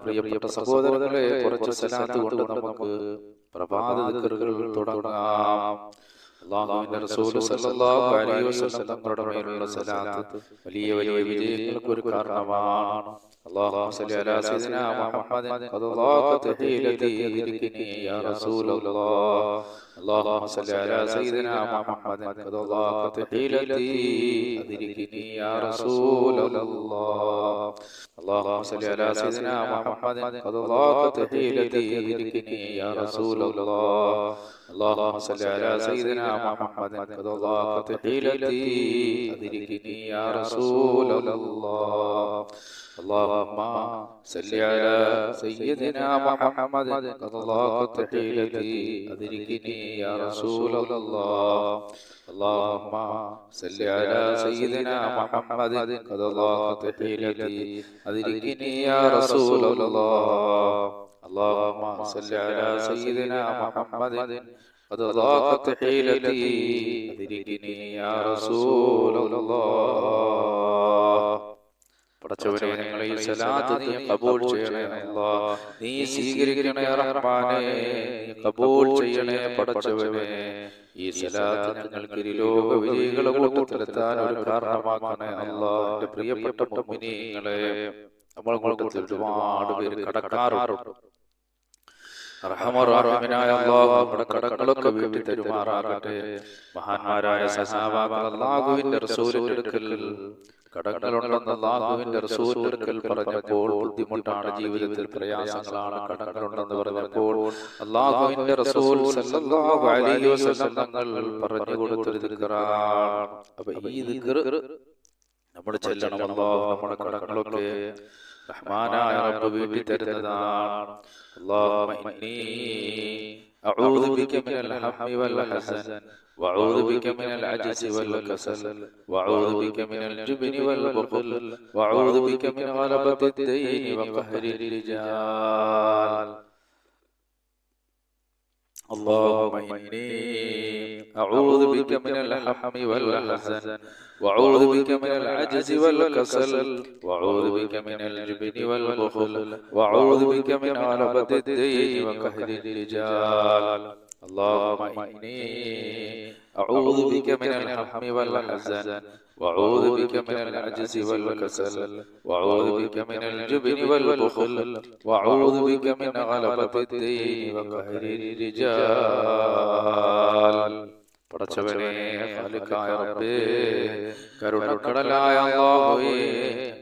പ്രിയപ്പെട്ട സഹോദരങ്ങളെ, കുറച്ച് സലാത്ത് കൊണ്ട് നമുക്ക് പ്രഭാത ദിക്റുകൾ തുടങ്ങാം. അല്ലാഹുവിന്റെ റസൂൽ സല്ലല്ലാഹു അലൈഹി വസല്ലം തങ്ങളുടെ മേലുള്ള സലാത്ത് വലിയ വലിയ വിജയങ്ങൾക്ക് ഒരു കാരണമാണ്. اللهم صل على سيدنا محمد قد ضاقت حيلتي أدركني يا رسول الله. اللهم صل على سيدنا محمد قد ضاقت حيلتي أدركني يا رسول الله. اللهم صل على سيدنا محمد قد ضاقت حيلتي أدركني يا رسول الله. اللهم صل على سيدنا محمد قد ضاقت حيلتي أدركني يا رسول الله. اللهم صل على سيدنا محمد قد ضاقت حيلتي أدركني يا رسول الله. اللهم صل على سيدنا محمد قد ضاقت حيلتي أدركني يا رسول الله. اللهم صل على سيدنا محمد قد ضاقت حيلتي أدركني يا رسول الله. പടച്ചവനെ, ഞങ്ങളെ ഈ സലാത്ത് നീ കബൂൽ ചെയ്യണേ അല്ലാഹ്, നീ സ്വീകരിക്കണേ റഹ്മാനേ, നീ കബൂൽ ചെയ്യണേ പടച്ചവനെ. ഈ സലാത്ത് ഞങ്ങൾക്ക് ഇരുലോക വിജയികളെ കൂട്ടത്തിലെത്താൻ ഒരു കാരണമാക്കണേ അല്ലാഹ്. എൻ്റെ പ്രിയപ്പെട്ട മുഅ്മിനീങ്ങളെ, നമ്മൾ കൂട്ടത്തിൽ ഒരുപാട് പേര് കടക്കാറുണ്ട്. റഹ്മാനായ അല്ലാഹു നമ്മുടെ കടങ്ങളൊക്കെ വീട്ടി തരുമാറാകട്ടെ. മഹാന്മാരായ സഹാബാക്കൾ അല്ലാഹുവിന്റെ റസൂലിന്റെ അടുക്കൽ കടങ്ങളുണ്ടെന്ന് അല്ലാഹുവിന്റെ റസൂലിന്റെ അടുക്കൽ പറഞ്ഞപ്പോൾ, ബുദ്ധിമുട്ടാണ് ജീവിതത്തിൽ, പ്രയാസങ്ങളാണ്, കടങ്ങളുണ്ടെന്ന് പറഞ്ഞപ്പോൾ അല്ലാഹുവിന്റെ റസൂൽ സല്ലല്ലാഹു അലൈഹി വസല്ലം തങ്ങൾ പറഞ്ഞു കൊടുത്തൊരു ദിക്റാണ്. അപ്പൊ ഈ ദിക്ർ നമ്മൾ ചൊല്ലണം. അല്ലാഹു നമ്മുടെ കടങ്ങളൊക്കെ റഹ്മാനായ റബ്ബ് വീട്ടി തരുന്നതാണ്. അല്ലാഹുമ്മ ഇന്നി അഊദു ബിക മിനൽ ഹമ്മി വൽ ഹസൻ وأعوذ بك من العجز والكسل وأعوذ بك من الجبن والبخل وأعوذ بك من غلبة الدين وقهر الرجال. اللهم إني أعوذ بك من الهم والحزن وأعوذ بك من العجز والكسل وأعوذ بك من الجبن والبخل وأعوذ بك من غلبة الدين وقهر الرجال. اللهم إني أعوذ بك من الهم والحزن وأعوذ بك من العجز والكسل وأعوذ بك من الجبن والبخل وأعوذ بك من غلبة الدين وقهر الرجال. പടച്ചവനെ, ഖാലിഖായ റബ്ബേ, കരുണക്കടലായ അല്ലാഹുവേ,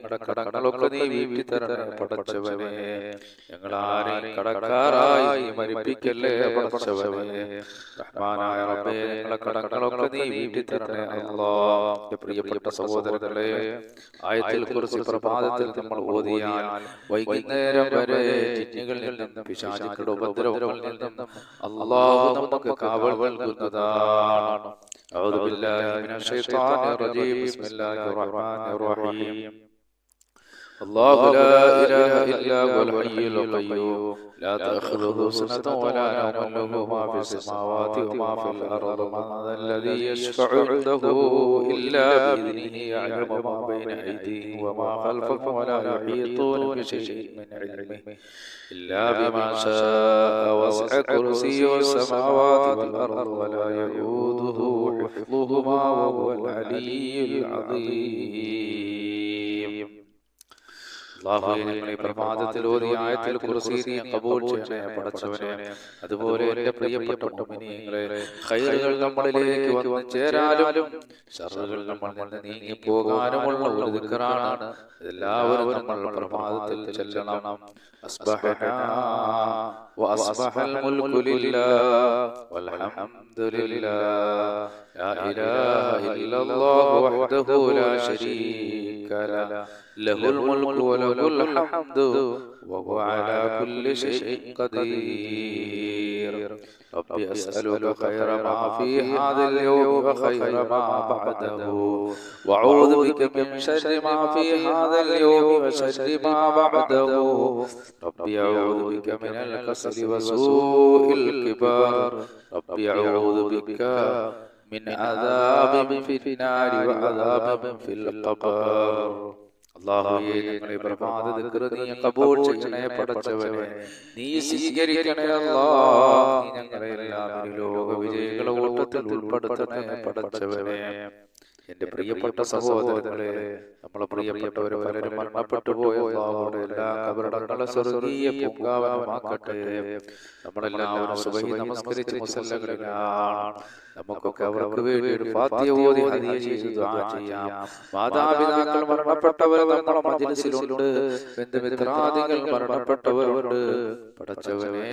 ഞങ്ങളുടെ കടങ്ങളൊക്കെ നീ വീട്ടി തരണേ പടച്ചവനെ. ഞങ്ങളാരെയും കടക്കാരായി മരിപ്പിക്കല്ലേ പടച്ചവനെ. റഹ്മാനായ റബ്ബേ, ഞങ്ങളുടെ കടങ്ങളൊക്കെ നീ വീട്ടി തരണേ അല്ലാഹ്. പ്രിയപ്പെട്ട സഹോദരങ്ങളെ, ആയത്തുൽ കുർസി പ്രഭാതത്തിൽ നമ്മൾ ഓതിയാൽ വൈകുന്നേരം വരെ ജിന്നുകളിൽ നിന്നും പിശാചുക്കളുടെ ഉപദ്രവങ്ങളിൽ നിന്നും അല്ലാഹു നമുക്ക് കാവൽ നൽകുന്നതാണ്. أعوذ بالله من الشيطان الرجيم. بسم الله الرحمن الرحيم. الله لا إله إلا هو الحي القيوم لا تأخذه سنة ولا نوم له ما في السماوات وما في الأرض من ذا الذي يشفع عنده إلا بإذنه يعلم ما بين أيديهم وما خلفهم ولا يحيطون بشيء من علمه إلا بما شاء وسع كرسيه السماوات والأرض ولا يؤوده حفظهما وهو العلي العظيم. അല്ലാഹുവേ, ഞങ്ങൾ ഈ പ്രഭാതത്തിൽ ഓതിയ ആയത്തുൽ കുർസി നീ കബൂൽ ചെയ്യണേ പടച്ചവനെ. അതുപോലെ എൻ്റെ പ്രിയപ്പെട്ട മുഅ്മിനീങ്ങളെ, ഖൈറുകൾ നമ്മളിലേക്ക് വന്നു ചേരാനും ശർറുകൾ നമ്മളിൽ നിന്ന് നീങ്ങി പോകാനുമുള്ള ഒരു ദിക്റാണ്. എല്ലാവരും നമ്മൾ പ്രഭാതത്തിൽ ചൊല്ലണം. അസ്ബഹനാ വഅസ്ബഹൽ മുൽക്കു ലില്ലാഹ് വൽഹംദുലില്ലാഹ് ലാ ഇലാഹ ഇല്ലല്ലാഹു വഹ്ദഹു ലാ ശരീക ലഹു ലഹുൽ മുൽക്കു വലഹുൽ ഹംദു വഹുവ അലാ കുല്ലി ഷൈഇൻ ഖദീർ. ربي أسألك خير ما في هذا اليوم وخير ما بعده وأعوذ بك من شر ما في هذا اليوم وشر ما بعده. ربي أعوذ بك من الكسل وسوء الكبار. ربي أعوذ بك من عذاب في النار وعذاب في القبر. അല്ലാഹുവേ ഞങ്ങളെ പ്രഭാത ദിക്ർ നീ ഖബൂൽ ചെയ്യണേ പടച്ചവനെ, നീ സ്വീകരിക്കണേ അല്ലാഹ്. നീ ഞങ്ങളെ എല്ലാവരും ലോക വിജയികളുടെ കൂട്ടത്തിൽ ഉൾപ്പെടുത്തണേ പടച്ചവനെ. എന്റെ പ്രിയപ്പെട്ട സഹോദരങ്ങളെ, നമ്മളെ പ്രിയപ്പെട്ടവർ പലരും മരണപ്പെട്ടു പോയ അല്ലാഹുവേ എല്ലാ ഖബറടങ്ങളെ സ്വർഗ്ഗീയ പൂങ്കാവനമാക്കട്ടെ. നമ്മളെല്ലാവരും സുബഹി നമസ്കരിച്ച് മുസല്ലകളിലാണ്. നമുക്കൊക്കെ അവർക്ക് വേണ്ടി ഒരു ഫാത്തിഹ ഓതി ഹദിയ ചെയ്ത് ദുആ ചെയ്യാം. മാതാപിതാക്കൾ മരണപ്പെട്ടവർ നമ്മുടെ മജ്‌ലിസിലുണ്ട്, ബന്ധുമിത്രാദികൾ മരണപ്പെട്ടവരുണ്ട്. പടച്ചവനെ,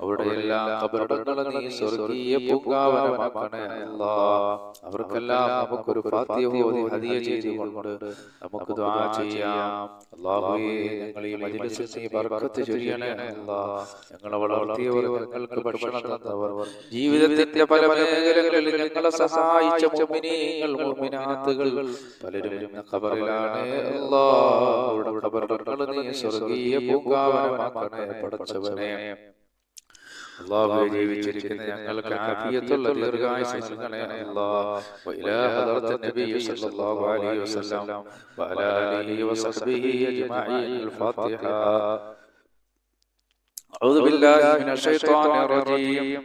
അവരുടെ എല്ലാ ഖബറടങ്ങളും നീ സ്വർഗ്ഗീയ പൂങ്കാവനമാക്കണേ അല്ലാഹ്. അവർക്കെല്ലാം നമുക്കൊരു ഫാത്തിഹ ഓതി ഹദിയ ചെയ്തുകൊണ്ട് നമുക്ക് ദുആ ചെയ്യാം. അല്ലാഹുവേ, ഞങ്ങൾ ഈ മജ്‌ലിസിൽ നീ ബർക്കത്ത് ചൊരിയണേ അല്ലാഹ്. ഞങ്ങളെ വളർത്തിയവർ, ഞങ്ങൾക്ക് ഭക്ഷണം തന്നവർ, ജീവിതത്തിന്റെ പല മേഖലകളിൽ ഞങ്ങളെ സഹായിച്ച മുഅ്മിനീങ്ങൾ മുഅ്മിനാത്തുകൾ പലരും ഇന്ന് ഖബറിലാണ് അല്ലാഹ്. അവരുടെ ഖബറുകൾ നീ സ്വർഗ്ഗീയ പൂങ്കാവനമാക്കണേ പടച്ചവനെ. അല്ലാഹുവേ, ജീവിച്ചിരിക്കുന്ന ഞങ്ങൾക്ക് ആഫിയത്തുള്ള ദീർഘായുസ്സ് നൽകണേ അല്ലാഹ്. വഇലാ ഹദറത്തിൻ നബി സല്ലല്ലാഹു അലൈഹി വസല്ലം വഅലാ ആലിഹി വസഹ്ബിഹി അജ്മഈൻ. അൽ-ഫാത്തിഹ. അഊദു ബില്ലാഹി മിനശ് ശൈത്വാനിർ റജീം.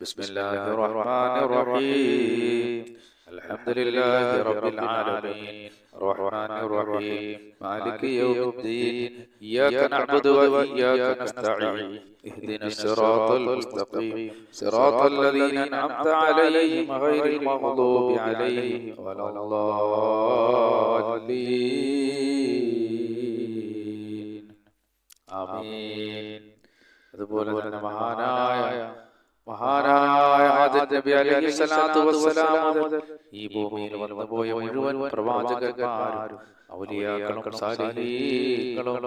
ബിസ്മില്ലാഹിർ റഹ്മാനിർ റഹീം. അൽഹംദുലില്ലാഹി റബ്ബിൽ ആലമീൻ റഹ്മാനിർ റഹീം മാലികി യൗമിദ്ദീൻ ഇയ്യാക നഅ്ബുദു വ ഇയ്യാക നസ്തഈൻ ഇഹ്ദിനസ് സിറാത്തൽ മുസ്തഖീം സിറാത്തൽ ലദീന അൻഅംത അലൈഹിം ഗൈറിൽ മഗ്ദൂബി അലൈഹിം വലദ്ദാല്ലീൻ. ആമീൻ. അതുപോലെ തന്നെ മഹാനായ ആദം നബി അലൈഹി സ്വലാത്തു വസ്സലാം മുതൽ ഈ ഭൂമിയിൽ വന്നുപോയ മുഴുവൻ പ്രവാചകന്മാരും ഔലിയാക്കളും സാലിഹീങ്ങളും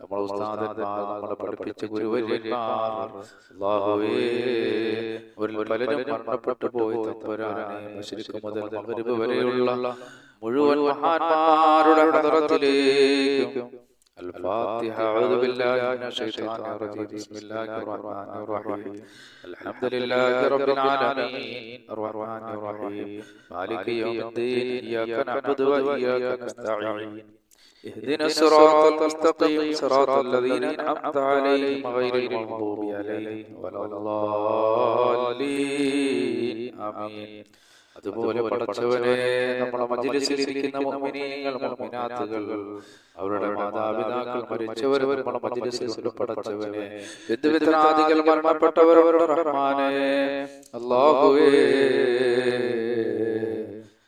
നമ്മുടെ ഉസ്താദന്മാർ, നമ്മളെ പഠിപ്പിച്ച ഗുരുവര്യന്മാർ, അല്ലാഹുവേ, പലരും മരണപ്പെട്ടു പോയി തമ്പുരാനെ. മശ്രിഖ് മുതൽ മഗ്രിബ് വരെയുള്ള മുഴുവൻ മഹാന്മാരുടെ ഹദറത്തിലേക്കും. الفاتحة. أعوذ بالله من الشيطان الرجيم. بسم الله الرحمن الرحيم. الحمد لله رب العالمين الرحمن الرحيم مالك يوم الدين إياك نعبد وإياك نستعين اهدنا الصراط المستقيم صراط الذين أنعمت عليهم غير المغضوب عليهم ولا الضالين. آمين. അതുപോലെ പടച്ചവനെ, നമ്മുടെ മജ്‌ലിസിലിരിക്കുന്ന മുഅ്മിനീങ്ങൾ മുഅ്മിനാത്തുകൾ, അവരുടെ മാതാപിതാക്കൾ മരിച്ചവർ നമ്മുടെ മജ്‌ലിസിൽ പടച്ചവനെ, ബന്ധുമിത്രാദികൾ മരണപ്പെട്ടവരുടെ റഹ്മാനേ അല്ലാഹുവേ,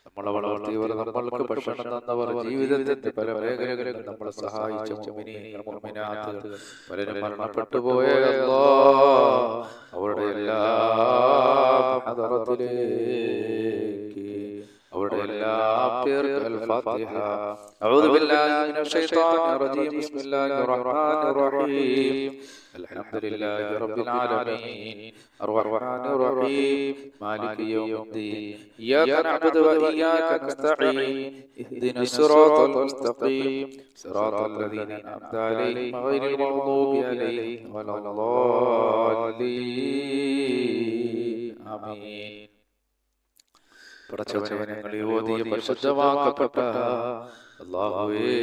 നമ്മളെ വളർത്തിയവർ, നമ്മൾക്ക് ഭക്ഷണം തന്നവർ, ജീവിതത്തിന്റെ പല മേഖലകളിൽ നമ്മളെ സഹായിച്ച മുഅ്മിനീങ്ങൾ മുഅ്മിനാത്തുകൾ പലരും മരണപ്പെട്ടു പോയ അല്ലാഹ്, അവരുടെ എല്ലാ ഹദറത്തിലേക്ക് അവരുടെ എല്ലാ പേർക്ക് അൽ-ഫാത്തിഹ. അഊദു ബില്ലാഹി മിനശ് ശൈത്വാനിർ റജീം. ബിസ്മില്ലാഹിർ റഹ്മാനിർ റഹീം. അൽഹംദുലില്ലാഹി റബ്ബിൽ ആലമീൻ അർ-റഹ്മാനിർ റഹീം മാലികി യൗമിദ്ദീൻ ഇയ്യാക നഅ്ബുദു വ ഇയ്യാക നസ്തഈൻ ഇഹ്ദിനസ് സിറാത്തൽ മുസ്തഖീം സിറാത്തൽ ലദീന അൻഅംത അലൈഹിം ഗൈറിൽ മഗ്ദൂബി അലൈഹിം വലദ്ദാല്ലീൻ. ആമീൻ. പടച്ചവനെ, ഞങ്ങളെ ഓതിയ പരിശുദ്ധമാക്കപ്പെട്ട അല്ലാഹുവേ,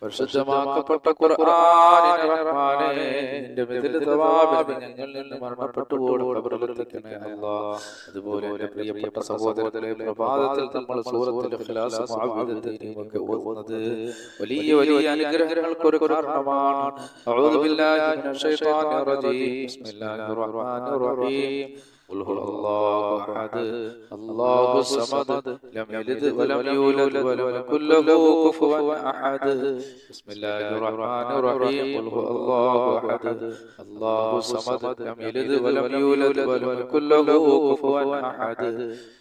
പരിശുദ്ധമാക്കപ്പെട്ട ഖുർആനിനെ റഹ്മാനേ, നിന്റെ മിഥില തവാബിൽ ഞങ്ങളിൽ നിന്ന് മരണപ്പെട്ടു പോയ ഖബറിലെത്തിക്കണേ അല്ലാഹ്. അതുപോലെ എന്റെ പ്രിയപ്പെട്ട സഹോദരങ്ങളെ, പ്രഭാതത്തിൽ നമ്മൾ സൂറത്തുൽ ഇഖ്ലാസ് മുഅവ്വിദത്തൈനിയൊക്കെ ഓതുന്നത് വലിയ വലിയ അനുഗ്രഹങ്ങൾക്ക് ഒരു കാരണമാണ്. അഊദു ബില്ലാഹി മിനശ് ശൈത്വാനിർ റജീം. ബിസ്മില്ലാഹിർ റഹ്മാനിർ റഹീം. قل هو الله أحد الله الصمد لم يلد ولم يولد ولم يكن له كفوا أحد. بسم الله الرحمن الرحيم. قل هو الله أحد الله الصمد لم يلد ولم يولد ولم يكن له كفوا أحد.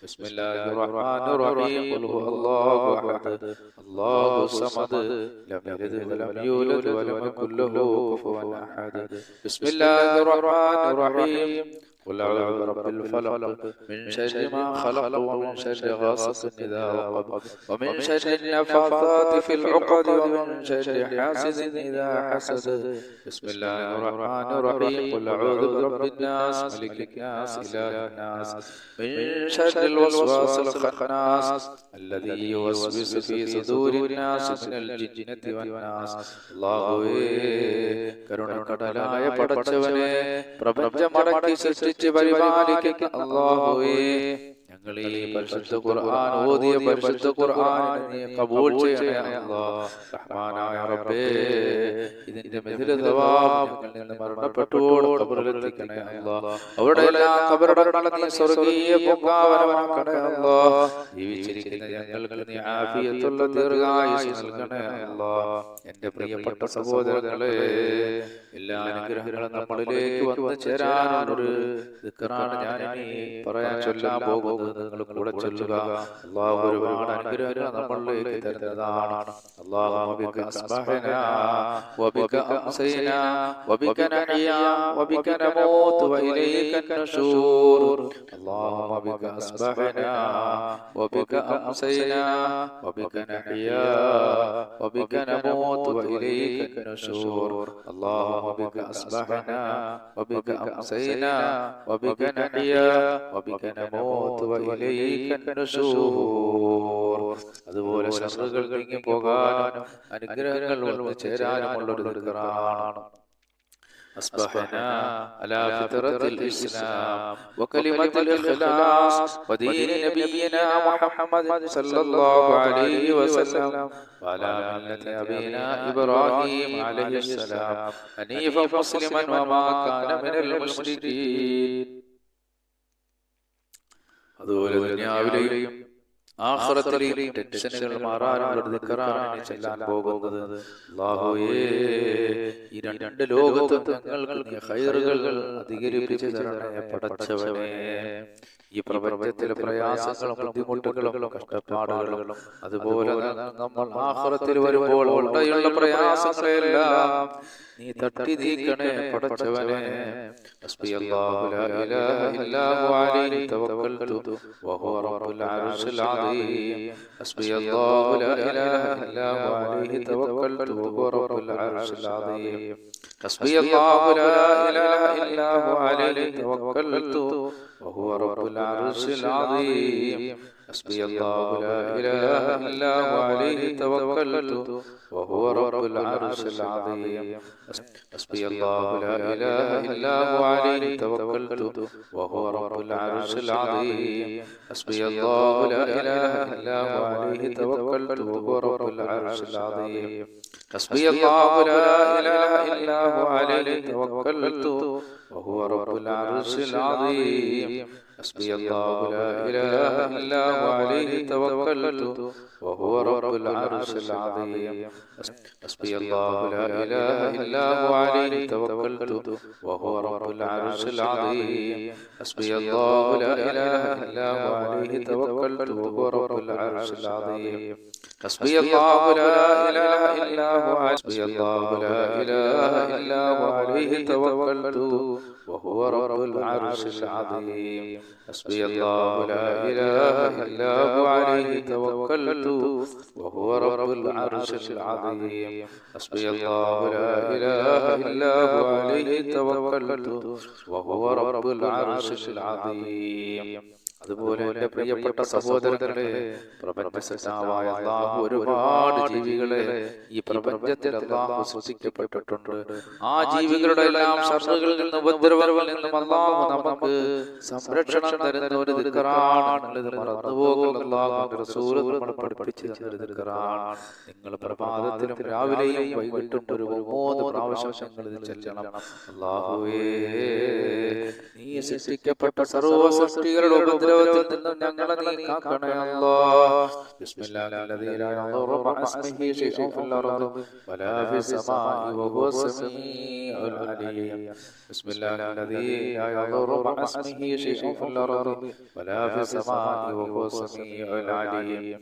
بسم الله الرحمن الرحيم. قل هو الله أحد الله الصمد لم يلد ولم يولد ولم يكن له كفوا أحد. بسم الله الرحمن الرحيم. قل أعوذ برب الفلق من شر ما خلق ومن شر غاسق إذا وقب ومن شر النفاثات في العقد ومن شر حاسد إذا حسد. بسم الله الرحمن الرحيم. قل أعوذ برب الناس ملك الناس إله الناس من شر الوسواس الخناس الذي يوسوس في صدور الناس من الجنة والناس. അല്ലാഹുവേ, കരുണക്കടലായ പടച്ചവനെ, പ്രപഞ്ചമടക്കി സൃഷ്ടിച്ച് പരിപാലിക്കുന്ന അല്ലാഹുവേ, ഞങ്ങൾ ഈ പരിശുദ്ധ ഖുർആൻ ഓതിയ പരിശുദ്ധ ഖുർആനിനെ നീ കബൂൽ ചെയ്യണേ അല്ലാഹ്. റഹ്മാനായ റബ്ബേ, ഇതിന്റെ മിഥില സവാബ് ഞങ്ങളിൽ നിന്ന് മരണപ്പെട്ടോട് ഖബറിലെത്തിക്കണേ അല്ലാഹ്. അവിടെ എല്ലാ ഖബറുകളെ നീ സ്വർഗ്ഗീയ പൂങ്കാവനമാക്കണേ അല്ലാഹ്. ജീവിച്ചിരിക്കുന്ന ഞങ്ങൾക്ക് നീ ആഫിയത്തുള്ള ദീർഘായുസ്സ് നൽകണേ അല്ലാഹ്. എന്റെ പ്രിയപ്പെട്ട സഹോദരങ്ങളെ, എല്ലാ അനുഗ്രഹങ്ങളും നമ്മളിലേക്ക് വന്നു ചേരാനൊരു ദിക്റാണ് ഞാൻ ഇനി പറയാൻ ചൊല്ലാൻ പോകുന്നത്. നിങ്ങൾ കൂടെ ചൊല്ലുക. അല്ലാഹു ഒരുപാട് അനുഗ്രഹങ്ങൾ നമ്മളിലേക്ക് തരുന്നതാണ്. അല്ലാഹുമ്മ ബിക അസ്ബഹനാ വബിക അംസൈനാ വബിക നഹ്യാ വബിക നമൂതു വഇലൈക നശൂർ. അല്ലാഹുമ്മ ബിക അസ്ബഹനാ വബിക അംസൈനാ വബിക നഹ്യാ വബിക നമൂതു വഇലൈക നശൂർ. അല്ലാഹുമ്മ ബിക അസ്ബഹനാ വബിക അംസൈനാ വബിക നഹ്യാ വബിക നമൂതു അതുപോലെ ശത്രുക്കൾ നീങ്ങി പോകാനും അനുഗ്രഹങ്ങൾ വന്നു ചേരാനുമുള്ളൊരു ദിക്റാണ്. أصبحنا على فطرة الإسلام وكلمة الإخلاص ودين نبينا محمد صلى الله عليه وسلم وعلى ملة أبينا إبراهيم عليه السلام حنيفا مسلما وما كان من المشركين. അതുപോലെ ദുനിയാവിലെയും ആഖിറത്തിലെയും ടെൻഷനുകൾ മാറാനുള്ള ദിക്റാണ് ചെല്ലാൻ പോകുന്നത്. അല്ലാഹുവേ, ഈ രണ്ട് ലോകത്തും ഞങ്ങൾക്ക് നീ ഖൈറുകൾ അധികരിപ്പിച്ച് തരണേ പടച്ചവനേ. ഈ പ്രപഞ്ചത്തിലെ പ്രയാസങ്ങളും ബുദ്ധിമുട്ടുകളും കഷ്ടപ്പാടുകളും അതുപോലെ നമ്മൾ ആഖിറത്തിൽ വരുമ്പോൾ ഉള്ള പ്രയാസങ്ങളെല്ലാം നീ തട്ടി നീക്കണേ പടച്ചവനേ. ഹസ്ബിയല്ലാഹു ലാ ഇലാഹ ഇല്ലാ ഹു അലൈഹി തവക്കൽതു വഹുവ റബ്ബുൽ അർശിൽ അദീം. ഹസ്ബിയല്ലാഹു ലാ ഇലാഹ ഇല്ലാ ഹു അലൈഹി തവക്കൽതു വഹുവ റബ്ബുൽ അർശിൽ അദീം. ഹസ്ബിയല്ലാഹു ലാ ഇലാഹ ഇല്ലാ ഹു അലൈഹി തവക്കൽതു وهو رب العرش العظيم. حسبي الله لا إله إلا هو عليه توكلت وهو رب العرش العظيم. حسبي الله لا إله إلا هو عليه توكلت وهو رب العرش العظيم. حسبي الله لا إله إلا هو عليه توكلت وهو رب العرش العظيم. حسبي الله لا إله إلا هو عليه توكلت وهو رب العرش العظيم. حسبي الله لا إله إلا هو عليه توكلت وهو رب العرش العظيم. حسبي الله لا إله إلا هو عليه توكلت وهو رب العرش العظيم. حسبي الله لا إله إلا هو عليه توكلت وهو رب العرش العظيم. حسبي الله لا إله إلا هو حسبي الله لا إله إلا هو عليه توكلت وهو رب العرش العظيم. حسبي الله لا إله إلا هو عليه توكلت وهو رب العرش العظيم. حسبي الله لا إله إلا هو عليه توكلت وهو رب العرش العظيم. അതുപോലെ എന്റെ പ്രിയപ്പെട്ട സഹോദരങ്ങളെ, പ്രപഞ്ചസൃഷ്ടാവായ അല്ലാഹു ഒരുപാട് ജീവികളെ ഈ പ്രപഞ്ചത്തിൽ അല്ലാഹു സൃഷ്ടിക്കപ്പെട്ടിട്ടുണ്ട്. ആ ജീവികളുടെ എല്ലാം ശർറുകളിൽ നിന്നും ഉപദ്രവങ്ങളിൽ നിന്നും അല്ലാഹു നമുക്ക് സംരക്ഷണം തരുന്ന ഒരു ദിക്റാണ്. ഇത് മറന്നുപോകുന്ന അല്ലാഹുവിന്റെ റസൂൽ നമ്മളെ പഠിപ്പിച്ചു തന്ന ദിക്റാണ്. നിങ്ങൾ പ്രഭാതത്തിലും രാവിലെയും വൈകിട്ടും ഒരു 3 പ്രാവശ്യം നിങ്ങൾ ഇത് ചൊല്ലണം. അല്ലാഹുവേ, നീ സൃഷ്ടിക്കപ്പെട്ട സർവ്വ സൃഷ്ടികളുടെ ഉപദ്രവത്തിൽ നിന്നും ഞങ്ങളെ നീ കാക്കണേ അല്ലാഹ്. ബിസ്മില്ലാഹില്ലദീ ലാ യദുറു മഅ ഇസ്മിഹി ശൈഉൻ ഫിൽ അർദി വലാ ഫിസ് സമാഇ വഹുവ സമീഉൽ അലീം. ബിസ്മില്ലാഹില്ലദീ ലാ യദുറു മഅ ഇസ്മിഹി ശൈഉൻ ഫിൽ അർദി വലാ ഫിസ് സമാഇ വഹുവ സമീഉൽ അലീം.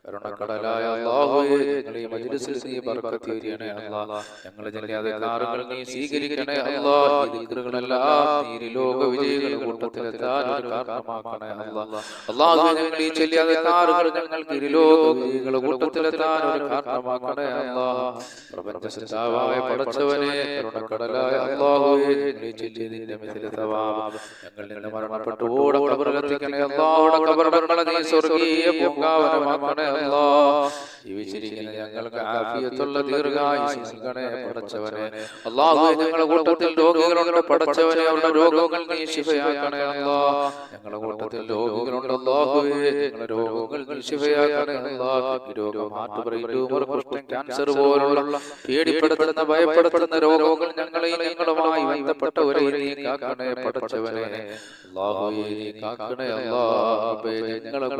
കരുണക്കടലായ അല്ലാഹുവേ ഞങ്ങൾ ഈ മജ്‌ലിസിൽ നീ ബർക്കത്ത് ചൊരിയണേ അല്ലാഹ്. ഞങ്ങൾ ജനയാതെ കാറുകൾ നീ സ്വീകരിക്കണേ അല്ലാഹ്. ഈ ദിക്റുകളെല്ലാം നീ ലോക വിജയികളുടെ കൂട്ടത്തിലെത്താൻ ഒരു കാരണമാക്കണേ അല്ലാഹ്. അല്ലാഹുവേ ഞങ്ങൾ ഈ ചെല്ലിയാതെ കാറുകൾ ഞങ്ങൾക്ക് ലോക വിജയികളുടെ കൂട്ടത്തിലെത്താൻ ഒരു കാരണമാക്കണേ അല്ലാഹ്. പ്രപഞ്ച സൃഷ്ടാവായ പടച്ചവനെ കരുണക്കടലായ അല്ലാഹുവേ ഞങ്ങൾ ഈ ചെല്ലിയതിന്റെ മിഥില സവാബ് ഞങ്ങളിൽ നിന്ന് മരണപ്പെട്ടു ഓട ഖബറിലെത്തിക്കണേ അല്ലാഹ്. ഖബറുകളെ നീ സ്വർഗ്ഗീയ പൂങ്കാവനമാക്കണേ അല്ലാഹ്. ജീവിച്ചിരിക്കുന്ന ഞങ്ങൾക്ക് ആഫിയത്തുള്ള ദീർഘായുസ്സ് നൽകണേ പടച്ചവനെ അല്ലാഹുവേ. ഞങ്ങളുടെ കൂട്ടത്തിൽ രോഗികളുണ്ട് പടച്ചവനെ, അവരുടെ രോഗങ്ങൾ നീ ശിഫയാക്കണേ അല്ലാഹ്. ഞങ്ങളുടെ കൂട്ടത്തിൽ രോഗികളുണ്ട് അല്ലാഹുവേ, ഞങ്ങളുടെ രോഗങ്ങൾ നീ ശിഫയാക്കണേ അല്ലാഹ്. രോഗം ഹാർട്ട് ട്യൂമർ കുഷ്ഠം ക്യാൻസർ പോലുള്ള പേടിപ്പെടുത്തുന്ന ഭയപ്പെടുത്തുന്ന രോഗങ്ങൾ ഞങ്ങളുമായി ബന്ധപ്പെട്ടവരെ നീ കാക്കണേ പടച്ചവനെ അല്ലാഹുവേ. നീ കാക്കണേ അല്ലാഹുവേ. ഞങ്ങളുടെ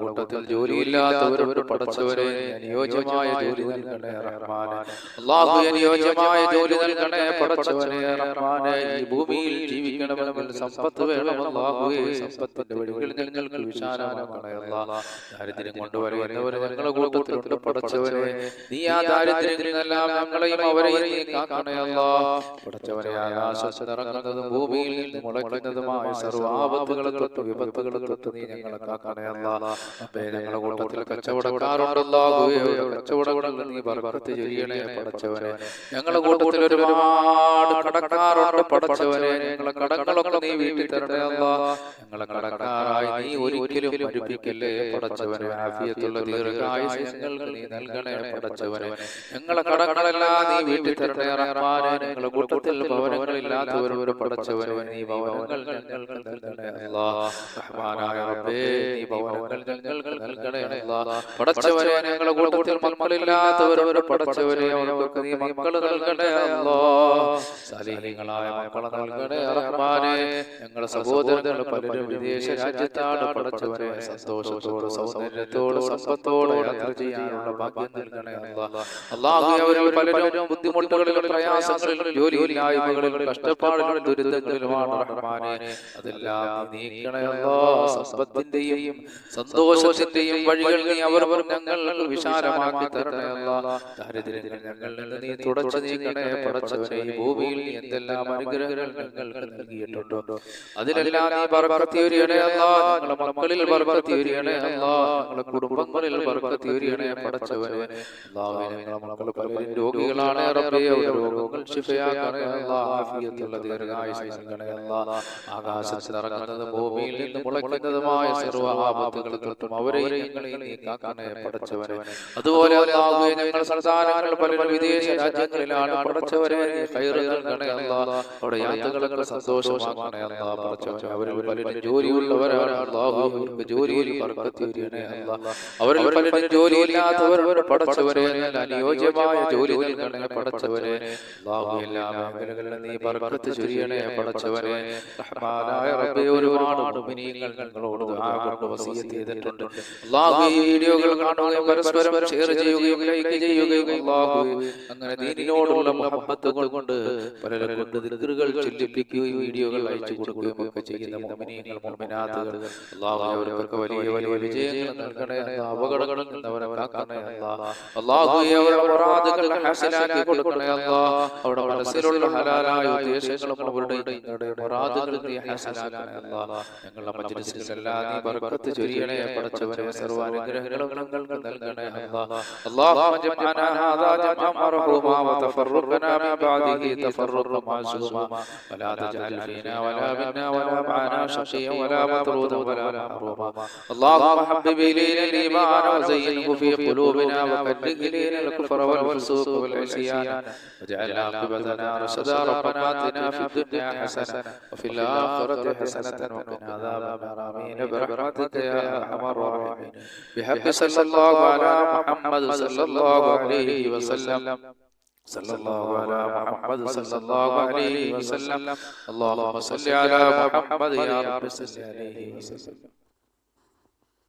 കൂട്ടത്തിൽ ജോലിയില്ലാത്തവരോട് പടച്ചവരെ അനുയോജ്യമായ ജോലി നൽകണേ റഹ്മാനെ അല്ലാഹുവേ. അനുയോജ്യമായ ജോലി നൽകണേ പടച്ചവനെ റഹ്മാനെ. ഈ ഭൂമിയിൽ ജീവിക്കണമെങ്കിൽ സമ്പത്ത് വേണം അല്ലാഹുവേ. സമ്പത്തിന്റെ വഴികൾ ഞങ്ങൾക്ക് വിശാലമാക്കണേ അല്ലാഹ്. ദാരിദ്ര്യം കൊണ്ടുവരുന്നവർ ഞങ്ങളുടെ കൂട്ടത്തിലുണ്ട് പടച്ചവനെ. നീ ആ ദാരിദ്ര്യങ്ങളെല്ലാം ഞങ്ങളെയും അവരെയും നീ കാക്കണേ അല്ലാഹ്. പടച്ചവനെ ആകാശത്ത് ഇറങ്ങുന്നതും ഭൂമിയിൽ നിന്ന് മുളയ്ക്കുന്നതുമായ സർവ്വ ആപത്തുകളെ തൊട്ട് വിപത്തുകളെ തൊട്ട് നീ ഞങ്ങളെ കാക്കണേ അല്ലാഹ്. അപ്പേ ഞങ്ങളുടെ കൂട്ടത്തിൽ കച്ചവടക്കാരുണ്ടല്ലാഹുവേ, കച്ചവടങ്ങളിൽ നീ ബർക്കത്ത് ചൊരിയണേ പടച്ചവനെ. ഞങ്ങളുടെ കൂട്ടത്തിൽ ഒരുപാട് കടക്കാരുണ്ട് പടച്ചവനെ. ഞങ്ങളെ കടങ്ങളൊക്കെ നീ വീട്ടിൽ തരണേ അല്ലാഹ്. ഞങ്ങളെ കടക്കാരായി നീ ഒരിക്കലും മരിപ്പിക്കല്ലേ പടച്ചവനെ. ആഫിയത്തുള്ള ദീർഘായുസ്സ് ഞങ്ങൾക്ക് നീ നൽകണേ പടച്ചവനെ. ഞങ്ങളെ കടങ്ങളെല്ലാം നീ വീട്ടിൽ തരണേ റഹ്മാനെ. ഞങ്ങളുടെ കൂട്ടത്തിൽ ഭവനങ്ങളില്ലാത്തവരോട് പടച്ചവനെ നീ ഭവനങ്ങൾ ഞങ്ങൾക്ക് നൽകണേ അല്ലാഹ്. റഹ്മാനായ റബ്ബേ നീ ഭവനങ്ങൾ ഞങ്ങൾക്ക് നൽകണേ അല്ലാഹ്. പടച്ചവനെ ഞങ്ങളുടെ കൂട്ടത്തിൽ മക്കളില്ലാത്തവരോട് പടച്ചവനെ അവർക്ക് നീ മക്കൾ നൽകണേ അല്ലാഹ്. സാലിഹീങ്ങളായ മക്കളെ നൽകണേ റഹ്മാനെ. ഞങ്ങളുടെ സഹോദരങ്ങൾ പലരും വിദേശ രാജ്യത്താണ് പടച്ചവനെ. സന്തോഷത്തോട് സൗന്ദര്യത്തോട് സമ്പത്തോടെ യാത്ര ചെയ്യാനുള്ള ഭാഗ്യം നൽകണേ അല്ലാഹ്. അല്ലാഹുവേ അവരിൽ പലരും ബുദ്ധിമുട്ടുകളിലും പ്രയാസങ്ങളിലും ജോലിയില്ലായ്മകളിലും കഷ്ടപ്പാടുകളിലും ദുരിതങ്ങളിലുമാണ് റഹ്മാനെ. അതെല്ലാം നീക്കണേ അല്ലാഹ്. സമ്പത്തിന്റെയും സന്തോഷത്തിന്റെയും വഴികൾ നീ അവർ ഞങ്ങൾക്ക് വിശാലമാക്കി തരണേ അല്ലാഹ്. ദാരിദ്ര്യങ്ങൾ ഞങ്ങളിൽ നിന്ന് നീ തുടച്ചു നീക്കണേ പടച്ചവനെ. ഈ ഭൂമിയിൽ നീ എന്തെല്ലാം അനുഗ്രഹങ്ങൾ ഞങ്ങൾക്ക് നൽകിയിട്ടുണ്ടോ അതിലെല്ലാം നീ ബർക്കത്ത് ചൊരിയണേ അല്ലാഹ്. ഞങ്ങളുടെ മക്കളിൽ ബർക്കത്ത് ചൊരിയണേ അല്ലാഹ്. ഞങ്ങളുടെ കുടുംബങ്ങളിൽ ബർക്കത്ത് ചൊരിയണേ പടച്ചവനെ അല്ലാഹുവേ. ഞങ്ങളുടെ മക്കൾ പലരും രോഗികളാണ് റബ്ബേ, രോഗങ്ങൾ ശിഫയാക്കണേ അല്ലാഹ്. ആഫിയത്തുള്ള ദീർഘായുസ്സ് നൽകണേ അല്ലാഹ്. ആകാശത്ത് ഇറങ്ങുന്നതും ഭൂമിയിൽ നിന്ന് മുളയ്ക്കുന്നതുമായ സർവ്വ ആപത്തുകളെ തൊട്ടും അവരെ ഞങ്ങളെ നീ കാക്കണേ പടച്ചവനെ. അതുപോലെ അല്ലാഹുവേ ഞങ്ങളുടെ സംസ്ഥാനങ്ങൾ പലരും വിദേശ രാജ്യങ്ങളിലാണ് പടച്ചവനെ. ഖൈർ നൽകണേ അല്ലാഹ്. അവിടെ യാത്രകളൊക്കെ സന്തോഷമാക്കണേ അല്ലാഹ്. പടച്ചവനെ അവരിൽ പലരും ജോലിയുള്ളവരാണ് അല്ലാഹുവേ, അവർക്ക് ജോലിയിൽ ബർക്കത്ത് ചൊരിയണേ അല്ലാഹ്. അവരിൽ പലരും ജോലിയില്ലാത്തവരോട് പടച്ചവനെ അനുയോജ്യമായ ജോലി നൽകണേ പടച്ചവനെ അല്ലാഹുവേ. എല്ലാ മേഖലകളിലും നീ ബർക്കത്ത് ചൊരിയണേ പടച്ചവനെ റഹ്മാനായ റബ്ബേ. ഒരുപാട് മുഅ്മിനീങ്ങൾ ഞങ്ങളോട് ദുആ കൊണ്ട് വസിയത്ത് ചെയ്തിട്ടുണ്ട് അല്ലാഹുവേ. ഈ വീഡിയോകൾ കാണുകയും പരസ്പരം ഷെയർ ചെയ്യുകയും ലൈക്ക് ചെയ്യുകയും അല്ലാഹുവേ അങ്ങനെ ദീനിനോടുള്ള മുഹബ്ബത്ത് കൊണ്ട് പലരെ കൊണ്ട് ദിക്റുകൾ ചൊല്ലിപ്പിക്കുകയും വീഡിയോകൾ അയച്ചു കൊടുക്കുകയും ഒക്കെ ചെയ്യുന്ന മുഅ്മിനീങ്ങൾ മുഅ്മിനാത്തുകൾ അല്ലാഹുവേ അവർക്ക് വലിയ വലിയ വിജയങ്ങൾ നൽകണേ അല്ലാഹ്. അപകടങ്ങളിൽ നിന്ന് അവരെ കാക്കണേ അല്ലാഹ്. അല്ലാഹുവേ അവരുടെ മുറാദുകൾ ഹസനാക്കി കൊടുക്കണേ അല്ലാഹ്. അവരുടെ മനസ്സിലുള്ള ഹലാലായ ഉദ്ദേശങ്ങളും അവരുടെ മുറാദുകൾ നീ ഹസനാക്കണേ അല്ലാഹ്. ഞങ്ങളുടെ മജ്‌ലിസിലെല്ലാം നീ ബർക്കത്ത് ചൊരിയണേ പടച്ചവനെ. സർവ്വ അനുഗ്രഹങ്ങളും ഞങ്ങൾക്ക് നൽകണേ അല്ലാഹ്. اللهم جمعنا هذا جمعا مرحوما وتفرقنا من بعده تفرقا معصوما ولا تجعل فينا ولا منا ولا معنا شقيا ولا مطرودا ولا محروما. اللهم حبب إلينا الإيمان وزينه في قلوبنا وكره إلينا الكفر والفسوق والعصيان واجعل عاقبتنا رشدا. ربنا آتنا في الدنيا حسنة وفي الآخرة حسنة وقنا عذاب النار. آمين برحمتك يا أرحم الراحمين. بحق صلى الله على محمد صلى الله عليه وسلم. صلى الله على محمد صلى الله عليه وسلم. اللهم صل على محمد يا رب صل عليه وسلم.